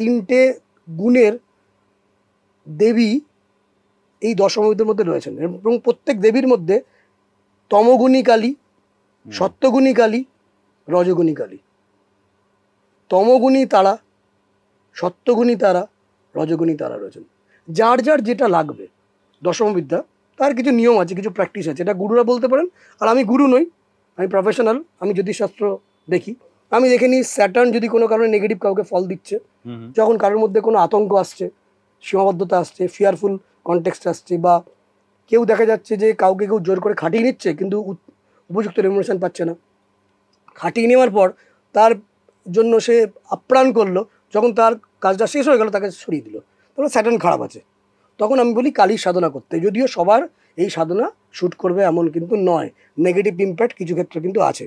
তিনটে গুণের দেবী এই দশমীদের মধ্যে রয়েছেন, এবং প্রত্যেক দেবীর মধ্যে তমগুণী কালী, সত্যগুণী কালী, রজগুণী কালী। তমগুণী তারা, সত্যগুণী তারা, রজগুণী তারা রয়েছেন। যার যার যেটা লাগবে দশমবিদ্যা, তার কিছু নিয়ম আছে, কিছু প্র্যাকটিস আছে, এটা গুরুরা বলতে পারেন। আর আমি গুরু নই, আমি প্রফেশনাল, আমি জ্যোতিষশাস্ত্র দেখি। আমি দেখে নিই স্যাটার্ন যদি কোনো কারণে নেগেটিভ কাউকে ফল দিচ্ছে, যখন কারোর মধ্যে কোনো আতঙ্ক আসছে, সীমাবদ্ধতা আসছে, ফিয়ারফুল কনটেক্সট আসছে, বা কেউ দেখা যাচ্ছে যে কাউকে কেউ জোর করে খাটিয়ে নিচ্ছে কিন্তু উপযুক্ত রেমুনেশন পাচ্ছে না, খাটিয়ে নেওয়ার পর তার জন্য সে আপ্রাণ করলো, যখন তার কাজটা শেষ হয়ে গেল তাকে সরিয়ে দিল, তাহলে স্যাটার্ন খারাপ আছে। তখন আমি বলি কালীর সাধনা করতে, যদিও সবার এই সাধনা শ্যুট করবে এমন কিন্তু নয়, নেগেটিভ ইম্প্যাক্ট কিছু ক্ষেত্রে কিন্তু আছে।